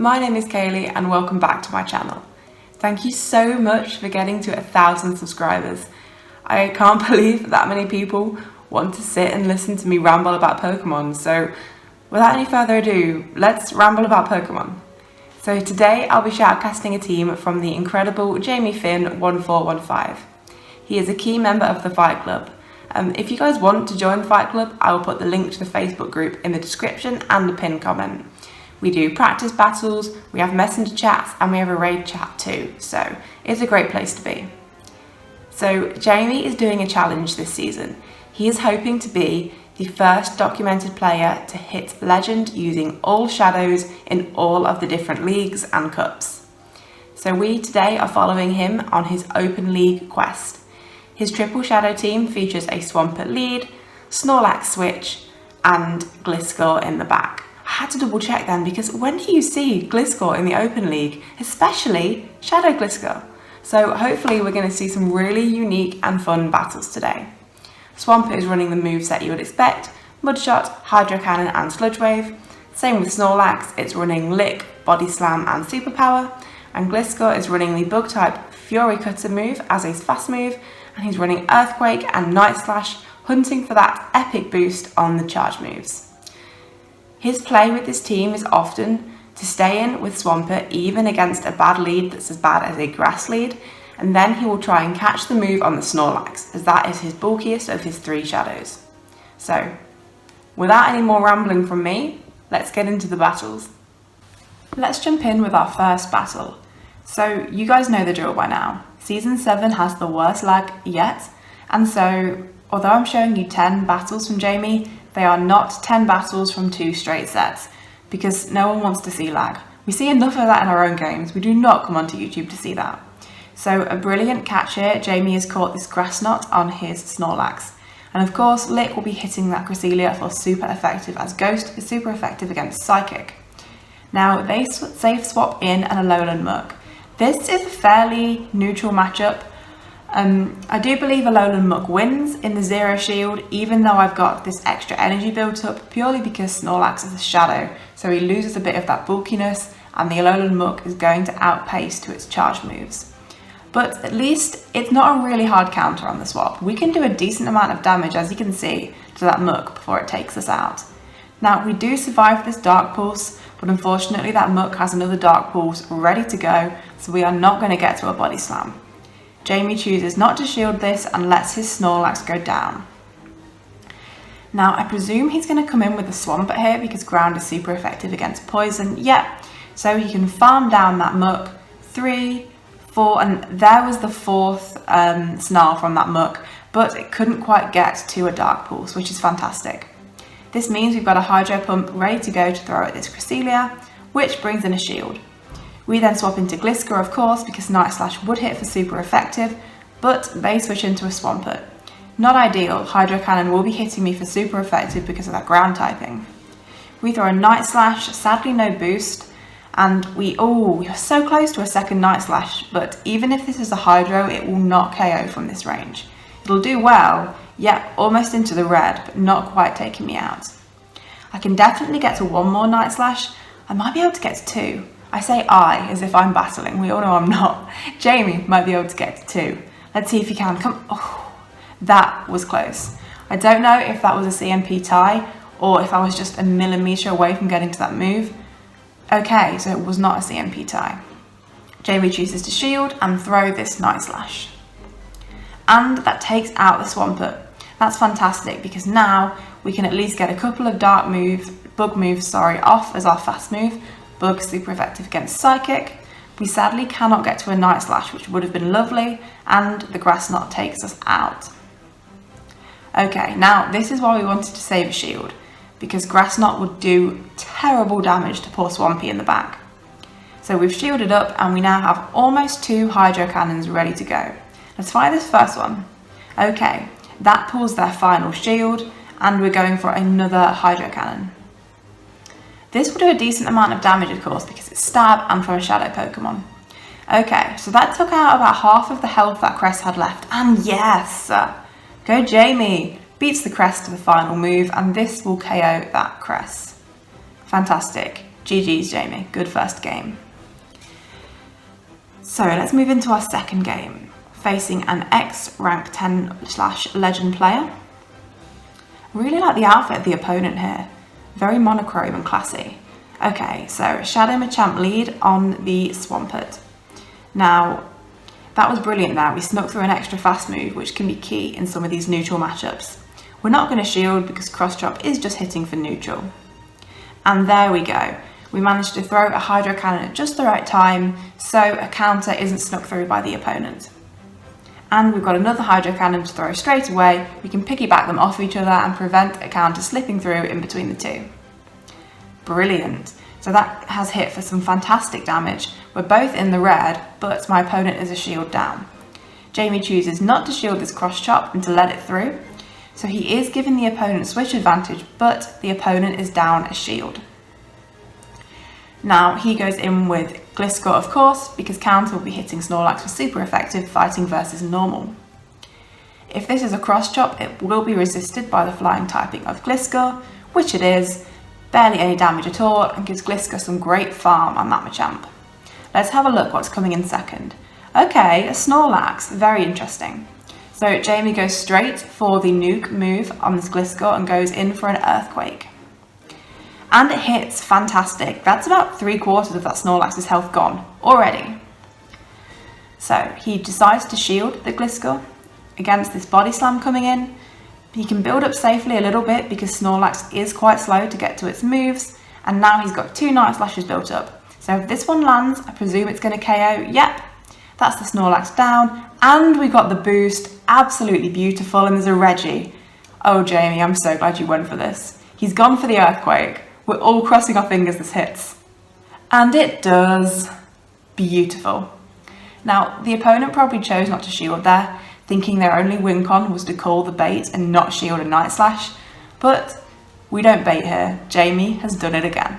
my name is Kayleigh and welcome back to my channel. Thank you so much for getting to 1,000 subscribers. I can't believe that many people want to sit and listen to me ramble about Pokemon, so without any further ado, let's ramble about Pokemon. So today I'll be shoutcasting a team from the incredible Jamie Finn 1415. He is a key member of the Fight Club. If you guys want to join the Fight Club, I will put the link to the Facebook group in the description and the pinned comment. We do practice battles, we have messenger chats, and we have a raid chat too, so it's a great place to be. So Jamie is doing a challenge this season. He is hoping to be the first documented player to hit Legend using all shadows in all of the different leagues and cups. So we today are following him on his Open League quest. His triple shadow team features a Swampert lead, Snorlax switch, and GLISCOR in the back. I had to double check then because when do you see GLISCOR in the Open League, especially Shadow GLISCOR? So hopefully we're going to see some really unique and fun battles today. Swampert is running the moveset you would expect, Mudshot, Hydro Cannon and Sludge Wave. Same with Snorlax, it's running Lick, Body Slam and Superpower. And GLISCOR is running the Bug type Fury Cutter move as a fast move, and he's running Earthquake and Night Slash, hunting for that epic boost on the charge moves. His play with this team is often to stay in with Swampert even against a bad lead that's as bad as a grass lead, and then he will try and catch the move on the Snorlax, as that is his bulkiest of his three shadows. So, without any more rambling from me, let's get into the battles. Let's jump in with our first battle. So, you guys know the drill by now. Season 7 has the worst lag yet, and so, although I'm showing you 10 battles from Jamie, they are not 10 battles from 2 straight sets, because no one wants to see lag. We see enough of that in our own games, we do not come onto YouTube to see that. So a brilliant catch here, Jamie has caught this Grass Knot on his Snorlax. And of course, Lick will be hitting that Cresselia for super effective, as Ghost is super effective against Psychic. Now, they safe swap in an Alolan Muk. This is a fairly neutral matchup. I do believe Alolan Muk wins in the Zero Shield, even though I've got this extra energy built up purely because Snorlax is a shadow, so he loses a bit of that bulkiness, and the Alolan Muk is going to outpace to its charge moves. But at least it's not a really hard counter on the swap. We can do a decent amount of damage, as you can see, to that Muk before it takes us out. Now, we do survive this Dark Pulse, but unfortunately that Muk has another Dark Pulse ready to go, so we are not going to get to a Body Slam. Jamie chooses not to shield this and lets his Snorlax go down. Now, I presume he's going to come in with a Swampert here because ground is super effective against poison. Yep, so he can farm down that Muk. 3, 4, and there was the 4th Snarl from that Muk, but it couldn't quite get to a Dark Pulse, which is fantastic. This means we've got a Hydro Pump ready to go to throw at this Cresselia, which brings in a shield. We then swap into GLISCOR, of course, because Night Slash would hit for super effective, but they switch into a Swampert. Not ideal, Hydro Cannon will be hitting me for super effective because of that ground typing. We throw a Night Slash, sadly no boost, and we are so close to a second Night Slash, but even if this is a Hydro, it will not KO from this range. It'll do well, yep, almost into the red, but not quite taking me out. I can definitely get to one more Night Slash. I might be able to get to 2. I say I, as if I'm battling. We all know I'm not. Jamie might be able to get to 2. Let's see if he can. Come. Oh, that was close. I don't know if that was a CMP tie or if I was just a millimetre away from getting to that move. Okay, so it was not a CMP tie. Jamie chooses to shield and throw this Night Slash. And that takes out the Swampert. That's fantastic because now we can at least get a couple of bug moves off as our fast move. Bug super effective against Psychic. We sadly cannot get to a Night Slash, which would have been lovely, and the Grass Knot takes us out. Okay, now this is why we wanted to save a shield, because Grass Knot would do terrible damage to poor Swampy in the back. So we've shielded up and we now have almost 2 Hydro Cannons ready to go. Let's fire this first one. Okay, that pulls their final shield, and we're going for another Hydro Cannon. This will do a decent amount of damage, of course, because it's stab and from a shadow Pokemon. Okay, so that took out about half of the health that Crest had left. And yes, go Jamie! Beats the Crest to the final move, and this will KO that Crest. Fantastic. GG's Jamie, good first game. So let's move into our second game, facing an ex-rank 10/legend player. Really like the outfit of the opponent here, very monochrome and classy. Okay, so Shadow Machamp lead on the swampert. Now, that was brilliant there. We snuck through an extra fast move, which can be key in some of these neutral matchups. We're not going to shield because cross chop is just hitting for neutral. And there we go. We managed to throw a Hydro Cannon at just the right time, so a counter isn't snuck through by the opponent. And we've got another Hydro Cannon to throw straight away. We can piggyback them off each other and prevent a counter slipping through in between the two. Brilliant. So that has hit for some fantastic damage. We're both in the red, but my opponent is a shield down. Jamie chooses not to shield this cross chop and to let it through. So he is giving the opponent switch advantage, but the opponent is down a shield. Now he goes in with GLISCOR, of course, because counter will be hitting Snorlax for super effective fighting versus normal. If this is a cross chop, it will be resisted by the flying typing of GLISCOR, which it is, barely any damage at all, and gives GLISCOR some great farm on that Machamp. Let's have a look what's coming in second. Okay, a Snorlax, very interesting. So Jamie goes straight for the nuke move on this GLISCOR and goes in for an Earthquake. And it hits, fantastic. That's about 3/4 of that Snorlax's health gone already. So he decides to shield the GLISCOR against this body slam coming in. He can build up safely a little bit because Snorlax is quite slow to get to its moves, and now he's got 2 Night Slashes built up. So if this one lands, I presume it's going to KO. Yep, that's the Snorlax down, and we got the boost. Absolutely beautiful, and there's a Reggie. Oh Jamie, I'm so glad you went for this. He's gone for the Earthquake. We're all crossing our fingers this hits. And it does. Beautiful. Now, the opponent probably chose not to shield there, thinking their only win con was to call the bait and not shield a Night Slash, but we don't bait here. Jamie has done it again.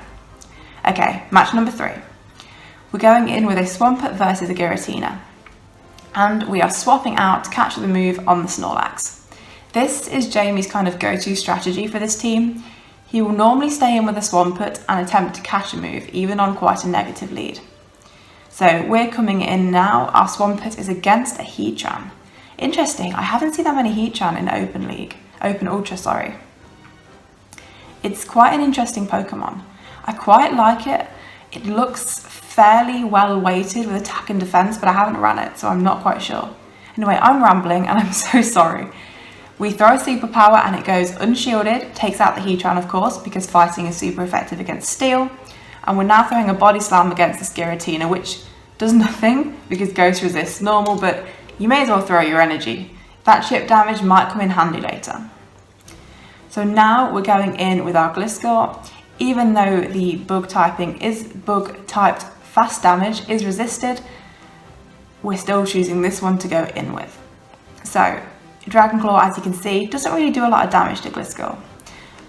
Okay, match number 3. We're going in with a Swampert versus a Giratina, and we are swapping out to catch the move on the Snorlax. This is Jamie's kind of go-to strategy for this team. He will normally stay in with a Swampert and attempt to catch a move, even on quite a negative lead. So we're coming in now. Our Swampert is against a Heatran. Interesting, I haven't seen that many Heatran in Open Ultra, sorry. It's quite an interesting Pokemon. I quite like it. It looks fairly well weighted with attack and defense, but I haven't ran it, so I'm not quite sure. Anyway, I'm rambling and I'm so sorry. We throw a superpower and it goes unshielded, takes out the Heatran of course, because fighting is super effective against steel. And we're now throwing a body slam against this Giratina, which does nothing because Ghost resists normal, but you may as well throw your energy. That chip damage might come in handy later. So now we're going in with our GLISCOR. Even though the bug typed fast damage is resisted, we're still choosing this one to go in with. So Dragon Claw, as you can see, doesn't really do a lot of damage to GLISCOR.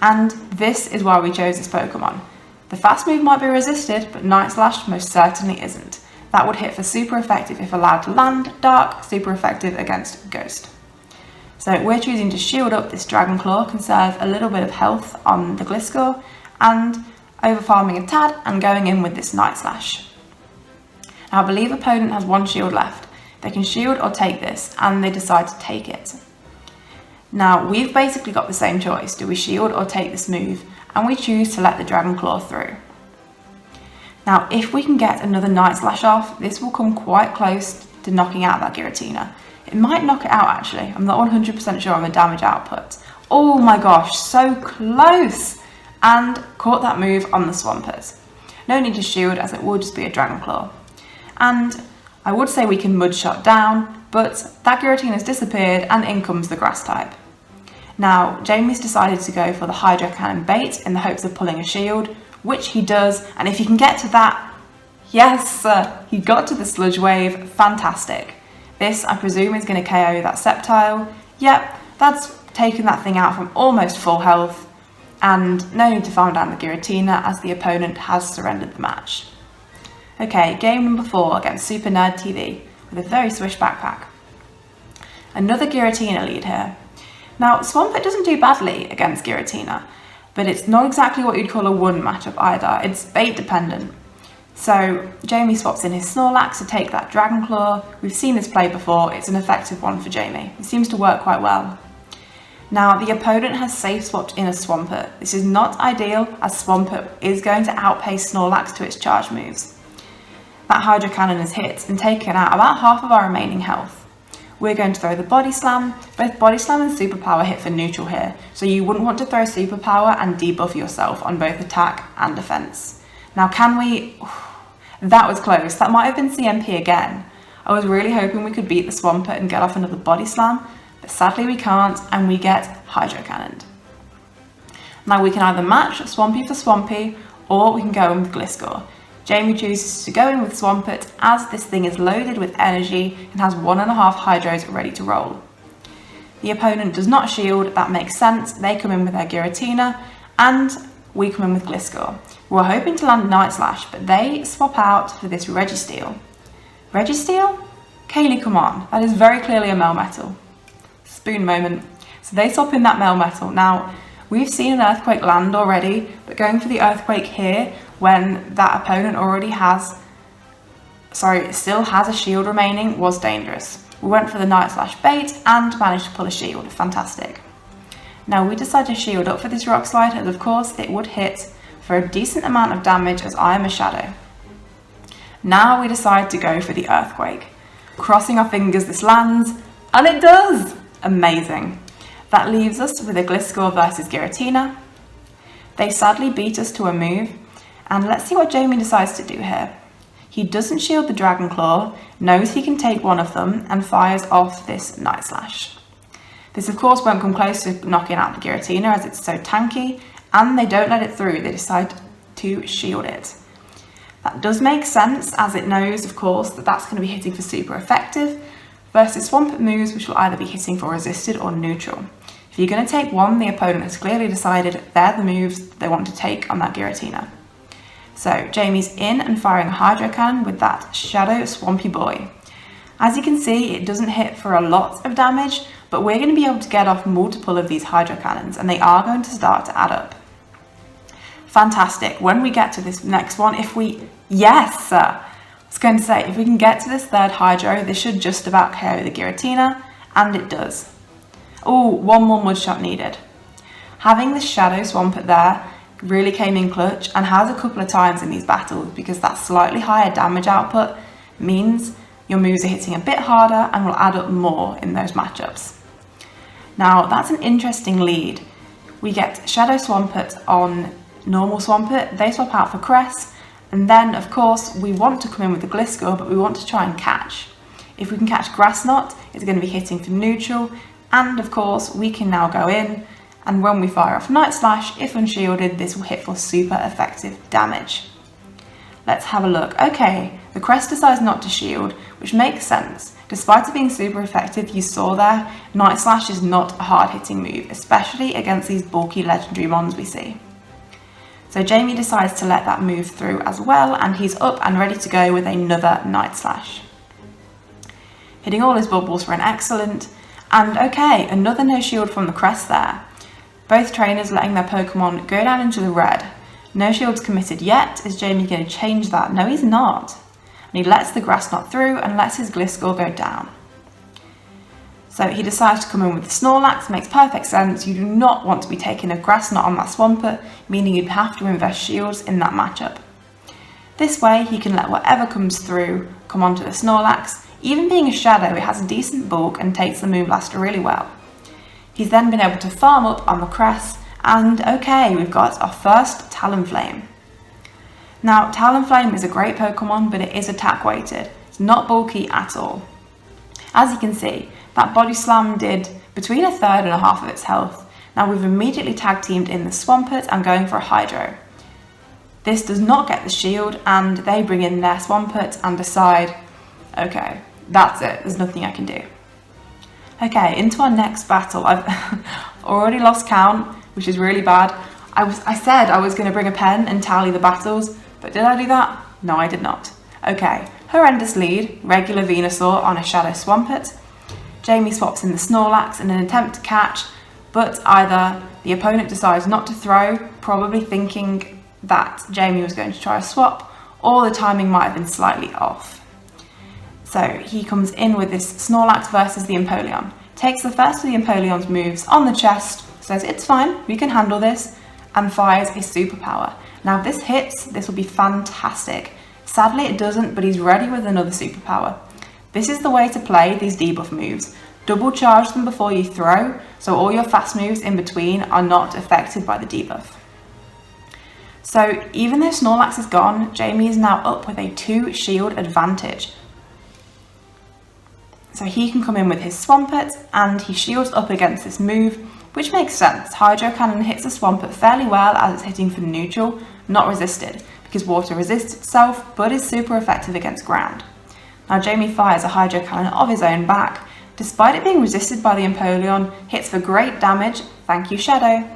And this is why we chose this Pokemon. The fast move might be resisted, but Night Slash most certainly isn't. That would hit for super effective if allowed to land, dark, super effective against Ghost. So we're choosing to shield up this Dragon Claw, conserve a little bit of health on the GLISCOR, and overfarming a tad and going in with this Night Slash. Now I believe opponent has 1 shield left. They can shield or take this, and they decide to take it. Now, we've basically got the same choice. Do we shield or take this move? And we choose to let the Dragon Claw through. Now, if we can get another Night Slash off, this will come quite close to knocking out that Giratina. It might knock it out, actually. I'm not 100% sure on the damage output. Oh my gosh, so close! And caught that move on the Swampert. No need to shield, as it will just be a Dragon Claw. And I would say we can Mud Shot down, but that Giratina has disappeared and in comes the Grass type. Now, Jamie's decided to go for the Hydro Cannon bait in the hopes of pulling a shield, which he does, and if he can get to that, yes, he got to the Sludge Wave, fantastic. This, I presume, is going to KO that Sceptile. Yep, that's taken that thing out from almost full health, and no need to farm down the Giratina as the opponent has surrendered the match. Okay, game number 4 against Super Nerd TV with a very swish backpack. Another Giratina lead here. Now, Swampert doesn't do badly against Giratina. but it's not exactly what you'd call a one matchup either. It's bait dependent. So Jamie swaps in his Snorlax to take that Dragon Claw. We've seen this play before, it's an effective one for Jamie. It seems to work quite well. Now the opponent has safe swapped in a Swampert. This is not ideal as Swampert is going to outpace Snorlax to its charge moves. That Hydro Cannon is hit and taken out about half of our remaining health. We're going to throw the Body Slam. Both Body Slam and Superpower hit for neutral here, so you wouldn't want to throw Superpower and debuff yourself on both attack and defense. Now can we... That was close. That might have been CMP again. I was really hoping we could beat the Swampert and get off another Body Slam, but sadly we can't, and we get Hydro Cannoned. Now we can either match Swampy for Swampy, or we can go in with GLISCOR. Jamie chooses to go in with Swampert as this thing is loaded with energy and has 1.5 Hydros ready to roll. The opponent does not shield, that makes sense. They come in with their Giratina, and we come in with GLISCOR. We were hoping to land Night Slash, but they swap out for this Registeel. Registeel? Kayleigh, come on, that is very clearly a Melmetal. Spoon moment. So they swap in that Melmetal. Now, we've seen an Earthquake land already, but going for the Earthquake here when that opponent still has a shield remaining was dangerous. We went for the Night Slash bait and managed to pull a shield. Fantastic. Now we decide to shield up for this Rock Slide, and of course it would hit for a decent amount of damage as I am a Shadow. Now we decide to go for the Earthquake. Crossing our fingers this lands, and it does! Amazing. That leaves us with a GLISCOR versus Giratina. They sadly beat us to a move, and let's see what Jamie decides to do here. He doesn't shield the Dragon Claw, knows he can take one of them, and fires off this Night Slash. This of course won't come close to knocking out the Giratina as it's so tanky, and they don't let it through, they decide to shield it. That does make sense as it knows of course that that's going to be hitting for super effective versus Swampert moves which will either be hitting for resisted or neutral. If you're going to take one, the opponent has clearly decided they're the moves they want to take on that Giratina. So Jamie's in and firing a Hydro Cannon with that Shadow Swampy Boy. As you can see, it doesn't hit for a lot of damage, but we're going to be able to get off multiple of these Hydro Cannons and they are going to start to add up. Fantastic. When we get to this next one, if we can get to this third Hydro, this should just about KO the Giratina, and it does. Oh, one more Mud Shot needed. Having the Shadow Swampert there really came in clutch and has a couple of times in these battles because that slightly higher damage output means your moves are hitting a bit harder and will add up more in those matchups. Now that's an interesting lead. We get Shadow Swampert on normal Swampert, they swap out for Cress, and then of course we want to come in with the GLISCOR, but we want to try and catch. If we can catch Grass Knot, it's going to be hitting for neutral, and of course we can now go in, and when we fire off Night Slash, if unshielded, this will hit for super effective damage. Let's have a look. Okay, the Crest decides not to shield, which makes sense. Despite it being super effective, you saw there, Night Slash is not a hard hitting move, especially against these bulky legendary mons we see. So Jamie decides to let that move through as well, and he's up and ready to go with another Night Slash. Hitting all his bubbles for an excellent, and okay, another no shield from the Crest there. Both trainers letting their Pokemon go down into the red. No shields committed yet. Is Jamie going to change that? No, he's not. And he lets the Grass Knot through and lets his GLISCOR go down. So he decides to come in with the Snorlax, makes perfect sense. You do not want to be taking a Grass Knot on that Swampert, meaning you'd have to invest shields in that matchup. This way he can let whatever comes through come onto the Snorlax. Even being a Shadow, it has a decent bulk and takes the Moonblaster really well. He's then been able to farm up on the Crest, and okay, we've got our first Talonflame. Now, Talonflame is a great Pokemon, but it is attack weighted. It's not bulky at all. As you can see, that Body Slam did between 1/3 and 1/2 of its health. Now we've immediately tag teamed in the Swampert and going for a Hydro. This does not get the shield, and they bring in their Swampert and decide, okay, that's it, there's nothing I can do. Okay, into our next battle. I've already lost count, which is really bad. I said I was going to bring a pen and tally the battles, but did I do that? No, I did not. Okay, horrendous lead, regular Venusaur on a Shadow Swampert. Jamie swaps in the Snorlax in an attempt to catch, but either the opponent decides not to throw, probably thinking that Jamie was going to try a swap, or the timing might have been slightly off. So he comes in with this Snorlax versus the Empoleon, takes the first of the Empoleon's moves on the chest, says it's fine, we can handle this, and fires a superpower. Now if this hits, this will be fantastic. Sadly it doesn't, but he's ready with another superpower. This is the way to play these debuff moves. Double charge them before you throw, so all your fast moves in between are not affected by the debuff. So even though Snorlax is gone, Jamie is now up with a 2 shield advantage. So he can come in with his Swampert and he shields up against this move, which makes sense. Hydro Cannon hits the Swampert fairly well as it's hitting for neutral, not resisted, because water resists itself but is super effective against ground. Now Jamie fires a Hydro Cannon of his own back. Despite it being resisted by the Empoleon, hits for great damage, thank you Shadow.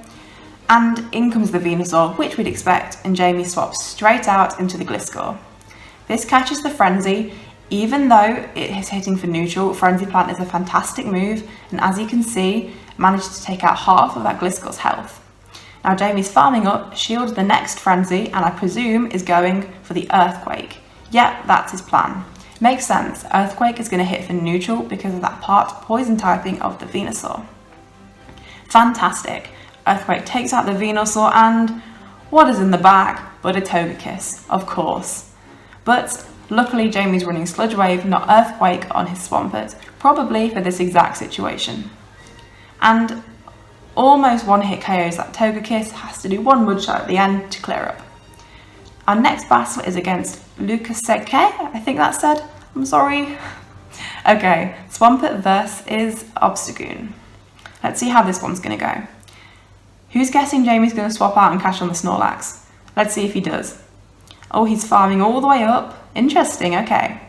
And in comes the Venusaur, which we'd expect, and Jamie swaps straight out into the GLISCOR. This catches the Frenzy. Even though it is hitting for neutral, Frenzy Plant is a fantastic move, and as you can see, managed to take out half of that GLISCOR's health. Now Jamie's farming up, shields the next Frenzy, and I presume is going for the Earthquake. Yep, that's his plan. Makes sense, Earthquake is going to hit for neutral because of that part poison typing of the Venusaur. Fantastic. Earthquake takes out the Venusaur and what is in the back but a Togekiss, of course. But luckily Jamie's running Sludge Wave, not Earthquake on his Swampert, probably for this exact situation. And almost one hit KOs that Togekiss, has to do one Mud Shot at the end to clear up. Our next battle is against GLISCOR, I think that said, I'm sorry. Okay, Swampert versus Obstagoon. Let's see how this one's going to go. Who's guessing Jamie's going to swap out and catch on the Snorlax? Let's see if he does. Oh, he's farming all the way up. Interesting, okay.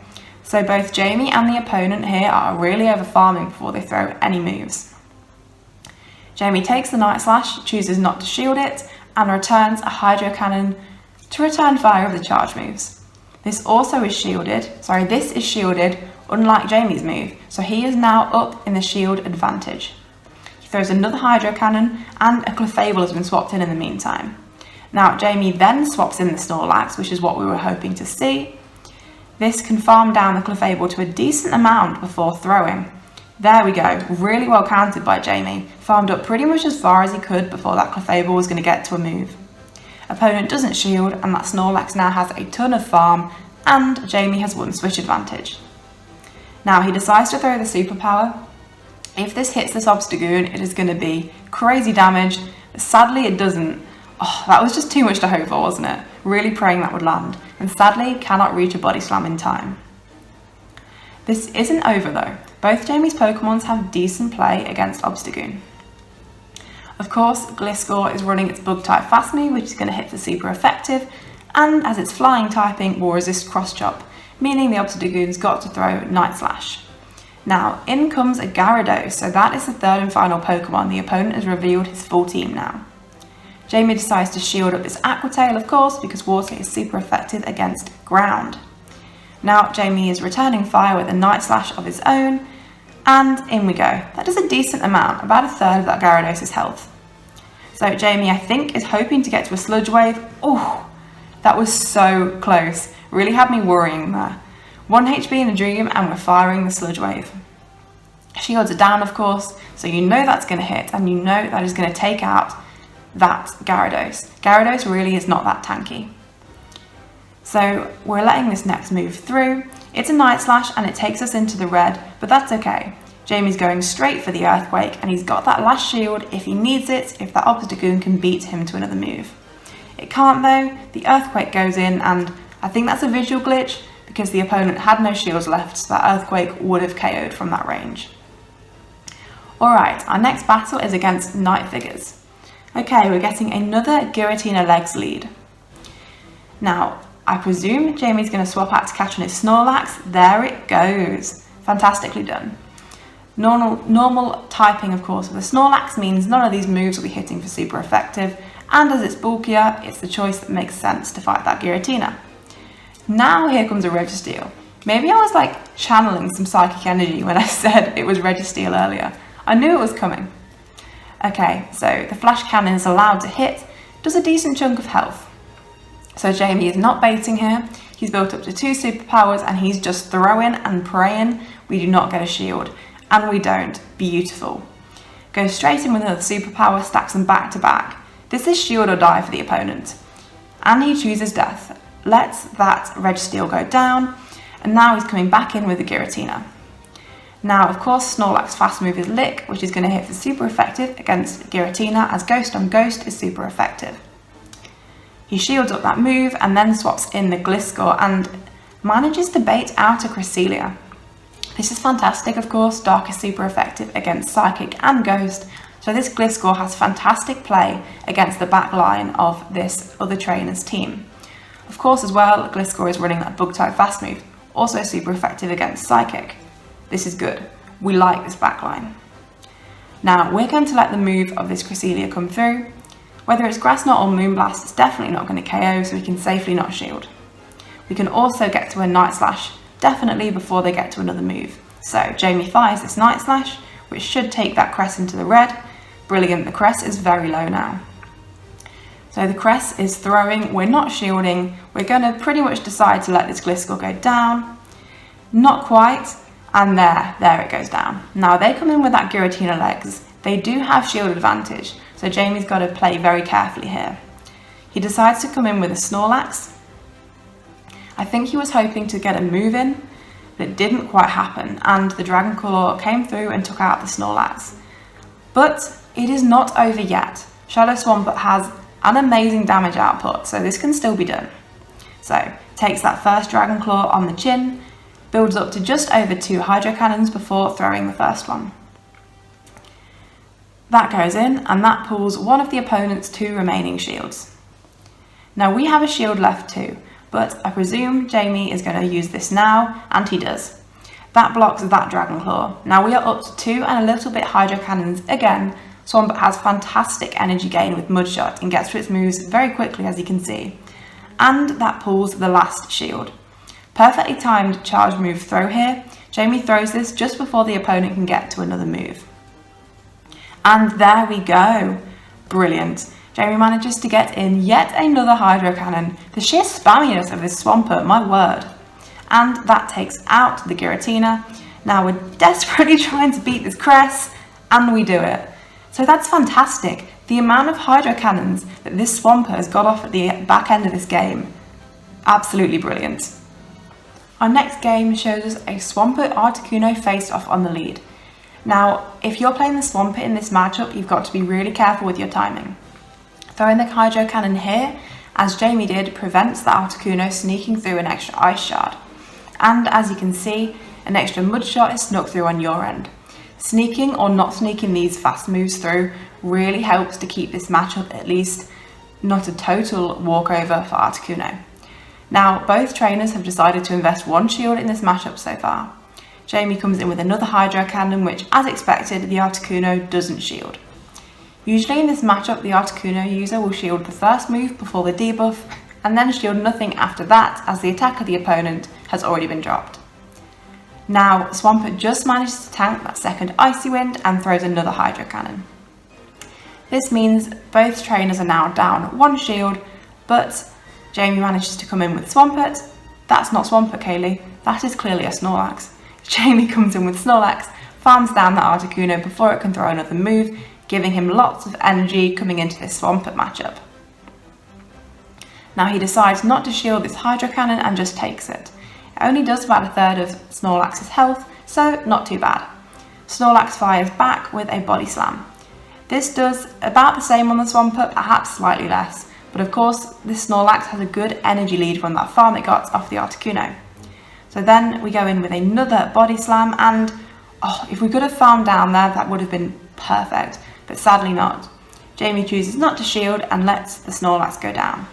So both Jamie and the opponent here are really over farming before they throw any moves. Jamie takes the Night Slash, chooses not to shield it, and returns a Hydro Cannon to return fire of the charge moves. This is shielded, unlike Jamie's move, so he is now up in the shield advantage. He throws another Hydro Cannon, and a Clefable has been swapped in the meantime. Now Jamie then swaps in the Snorlax, which is what we were hoping to see. This can farm down the Clefable to a decent amount before throwing. There we go, really well counted by Jamie. Farmed up pretty much as far as he could before that Clefable was going to get to a move. Opponent doesn't shield, and that Snorlax now has a ton of farm, and Jamie has one switch advantage. Now he decides to throw the superpower. If this hits this Obstagoon, it is going to be crazy damage. Sadly it doesn't. Oh, that was just too much to hope for, wasn't it? Really praying that would land, and sadly cannot reach a body slam in time. This isn't over though. Both Jamie's Pokemons have decent play against Obstagoon. Of course, GLISCOR is running its Bug-type Fast move, which is going to hit for super effective, and as it's flying typing, will resist Cross Chop, meaning the Obstagoon's got to throw Night Slash. Now, in comes a Gyarados, so that is the third and final Pokemon. The opponent has revealed his full team now. Jamie decides to shield up this Aqua Tail, of course, because water is super effective against ground. Now, Jamie is returning fire with a Night Slash of his own, and in we go. That does a decent amount, about a third of that Gyarados' health. So Jamie, I think, is hoping to get to a Sludge Wave. Oh, that was so close. Really had me worrying there. 1 HP in a dream, and we're firing the Sludge Wave. Shields are down, of course, so you know that's going to hit, and you know that is going to take out that Gyarados. Gyarados really is not that tanky. So we're letting this next move through. It's a Night Slash and it takes us into the red, but that's okay. Jamie's going straight for the Earthquake, and he's got that last shield if he needs it, if that Obstagoon can beat him to another move. It can't though. The Earthquake goes in, and I think that's a visual glitch because the opponent had no shields left, so that Earthquake would have KO'd from that range. Alright, our next battle is against Night Figures. Okay, we're getting another Giratina Legs lead. Now, I presume Jamie's going to swap out to catch on his Snorlax. There it goes. Fantastically done. Normal typing, of course, of the Snorlax means none of these moves will be hitting for super effective, and as it's bulkier, it's the choice that makes sense to fight that Giratina. Now here comes a Registeel. Maybe I was like channeling some psychic energy when I said it was Registeel earlier. I knew it was coming. Okay, so the flash cannon is allowed to hit, does a decent chunk of health. So Jamie is not baiting here. He's built up to 2 superpowers and he's just throwing and praying we do not get a shield. And we don't. Beautiful. Goes straight in with another superpower, stacks them back to back. This is shield or die for the opponent. And he chooses death. Lets that red steel go down. And now he's coming back in with the Giratina. Now, of course, Snorlax fast move is Lick, which is going to hit for super effective against Giratina, as Ghost on Ghost is super effective. He shields up that move and then swaps in the GLISCOR and manages to bait out a Cresselia. This is fantastic, of course. Dark is super effective against Psychic and Ghost, so this GLISCOR has fantastic play against the back line of this other trainer's team. Of course, as well, GLISCOR is running that Bug-type fast move, also super effective against Psychic. This is good. We like this back line. Now, we're going to let the move of this Cresselia come through. Whether it's Grass Knot or Moonblast, it's definitely not going to KO, so we can safely not shield. We can also get to a Night Slash, definitely before they get to another move. So Jamie fires this Night Slash, which should take that Cress into the red. Brilliant, the Cress is very low now. So the Cress is throwing, we're not shielding, we're going to pretty much decide to let this GLISCOR go down. Not quite, and there it goes down. Now they come in with that Giratina legs. They do have shield advantage, so Jamie's got to play very carefully here. He decides to come in with a Snorlax. I think he was hoping to get a move in, but it didn't quite happen, and the Dragon Claw came through and took out the Snorlax. But it is not over yet. Shadow Swampert has an amazing damage output, so this can still be done. So, takes that first Dragon Claw on the chin, builds up to just over 2 Hydro Cannons before throwing the first one. That goes in, and that pulls one of the opponent's 2 remaining shields. Now we have a shield left too, but I presume Jamie is going to use this now, and he does. That blocks that Dragon Claw. Now we are up to 2 and a little bit Hydro Cannons again. Swampert has fantastic energy gain with Mudshot and gets to its moves very quickly, as you can see. And that pulls the last shield. Perfectly timed charge move throw here. Jamie throws this just before the opponent can get to another move. And there we go. Brilliant. Jamie manages to get in yet another Hydro Cannon. The sheer spamminess of this Swampert, my word. And that takes out the Giratina. Now we're desperately trying to beat this Cress, and we do it. So that's fantastic. The amount of Hydro Cannons that this Swampert has got off at the back end of this game. Absolutely brilliant. Our next game shows us a Swampert Articuno faced off on the lead. Now, if you're playing the Swampert in this matchup, you've got to be really careful with your timing. Throwing the Hydro Cannon here, as Jamie did, prevents the Articuno sneaking through an extra Ice Shard. And as you can see, an extra Mud Shot is snuck through on your end. Sneaking or not sneaking these fast moves through really helps to keep this matchup at least not a total walkover for Articuno. Now, both trainers have decided to invest 1 shield in this matchup so far. Jamie comes in with another Hydro Cannon, which, as expected, the Articuno doesn't shield. Usually in this matchup, the Articuno user will shield the first move before the debuff, and then shield nothing after that, as the attack of the opponent has already been dropped. Now, Swampert just manages to tank that second Icy Wind and throws another Hydro Cannon. This means both trainers are now down 1 shield, but Jamie manages to come in with Swampert. That's not Swampert, Kayleigh, that is clearly a Snorlax. Jamie comes in with Snorlax, farms down the Articuno before it can throw another move, giving him lots of energy coming into this Swampert matchup. Now he decides not to shield this Hydro Cannon and just takes it. It only does about a third of Snorlax's health, so not too bad. Snorlax fires back with a Body Slam. This does about the same on the Swampert, perhaps slightly less, but of course this Snorlax has a good energy lead from that farm it got off the Articuno. So then we go in with another Body Slam, and if we could have farmed down there, that would have been perfect, but sadly not. Jamie chooses not to shield and lets the Snorlax go down.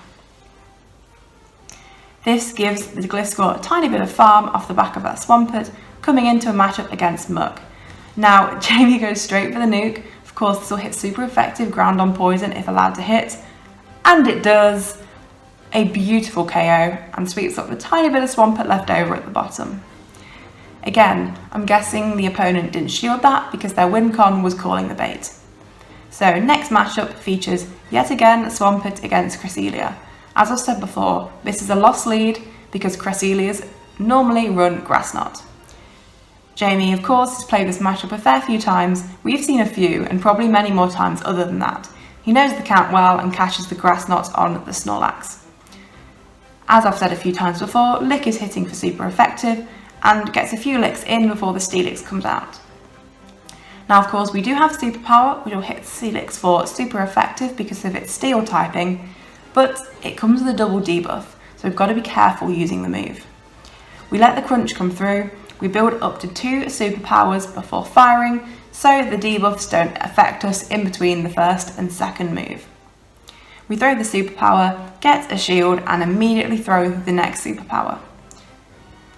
This gives the GLISCOR a tiny bit of farm off the back of that Swampert, coming into a matchup against Muck. Now, Jamie goes straight for the nuke. Of course, this will hit super effective ground on poison if allowed to hit, and it does. A beautiful KO, and sweeps up the tiny bit of Swampert left over at the bottom. Again, I'm guessing the opponent didn't shield that because their win con was calling the bait. So next matchup features yet again Swampert against Cresselia. As I've said before, this is a lost lead because Cresselias normally run Grassnot. Jamie, of course, has played this matchup a fair few times. We've seen a few, and probably many more times other than that. He knows the count well and catches the Grassnot on the Snorlax. As I've said a few times before, Lick is hitting for super effective and gets a few licks in before the Steelix comes out. Now, of course, we do have Superpower, which will hit Steelix for super effective because of its steel typing, but it comes with a double debuff, so we've got to be careful using the move. We let the crunch come through, we build up to 2 superpowers before firing, so the debuffs don't affect us in between the first and second move. We throw the superpower, get a shield, and immediately throw the next superpower.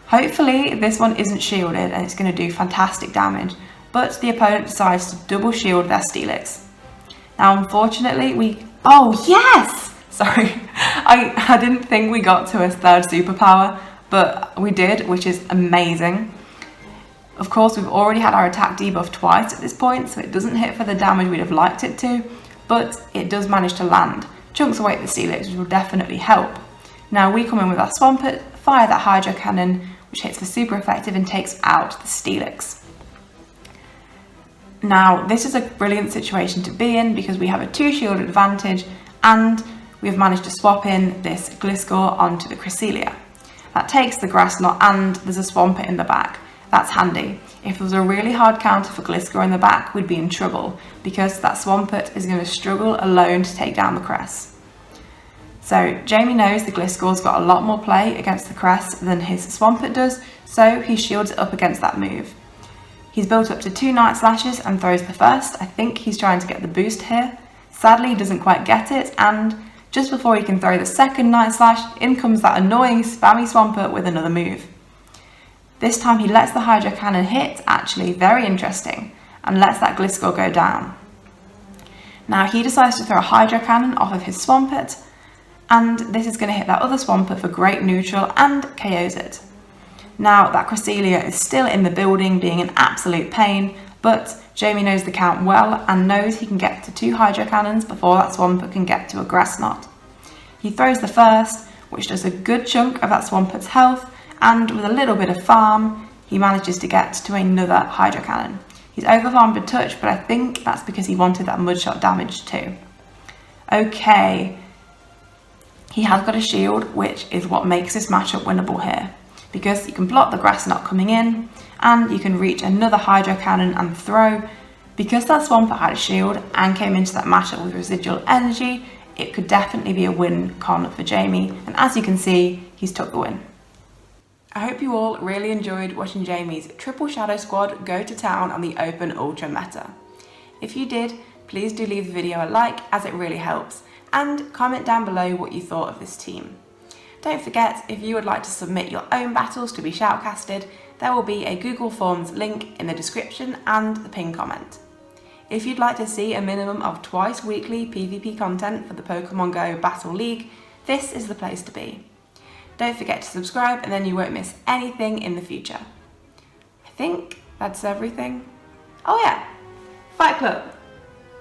Hopefully this one isn't shielded and it's going to do fantastic damage, but the opponent decides to double shield their Steelix. Now unfortunately oh yes! Sorry, I didn't think we got to a third superpower, but we did, which is amazing. Of course, we've already had our attack debuff twice at this point, so it doesn't hit for the damage we'd have liked it to, but it does manage to land. Chunks away at the Steelix, which will definitely help. Now we come in with our Swampert, fire that Hydro Cannon, which hits for super effective and takes out the Steelix. Now, this is a brilliant situation to be in because we have a 2 shield advantage and we've managed to swap in this GLISCOR onto the Cresselia. That takes the Grassnot and there's a Swampert in the back. That's handy. If there was a really hard counter for GLISCOR in the back, we'd be in trouble because that Swampert is going to struggle alone to take down the Cress. So Jamie knows the GLISCOR's got a lot more play against the Cress than his Swampert does, so he shields it up against that move. He's built up to 2 Night Slashes and throws the first. I think he's trying to get the boost here. Sadly, he doesn't quite get it, and just before he can throw the second Night Slash, in comes that annoying spammy Swampert with another move. This time he lets the Hydro Cannon hit, actually, very interesting, and lets that GLISCOR go down. Now he decides to throw a Hydro Cannon off of his Swampert, and this is going to hit that other Swampert for great neutral and KOs it. Now that Cresselia is still in the building being an absolute pain, but Jamie knows the count well and knows he can get to 2 Hydro Cannons before that Swampert can get to a Grassnot. He throws the first, which does a good chunk of that Swampert's health, and with a little bit of farm, he manages to get to another Hydro Cannon. He's overfarmed a touch, but I think that's because he wanted that mudshot damage too. Okay, he has got a shield, which is what makes this matchup winnable here, because you can block the Grassnot coming in, and you can reach another Hydro Cannon and throw. Because that Swampert had a shield and came into that matchup with residual energy, it could definitely be a win con for Jamie, and as you can see, he's took the win. I hope you all really enjoyed watching Jamie's triple shadow squad go to town on the open ultra meta. If you did, please do leave the video a like as it really helps, and comment down below what you thought of this team. Don't forget, if you would like to submit your own battles to be shoutcasted, there will be a Google Forms link in the description and the pinned comment. If you'd like to see a minimum of twice weekly PvP content for the Pokemon Go Battle League, this is the place to be. Don't forget to subscribe and then you won't miss anything in the future. I think that's everything. Oh yeah, Fight Club!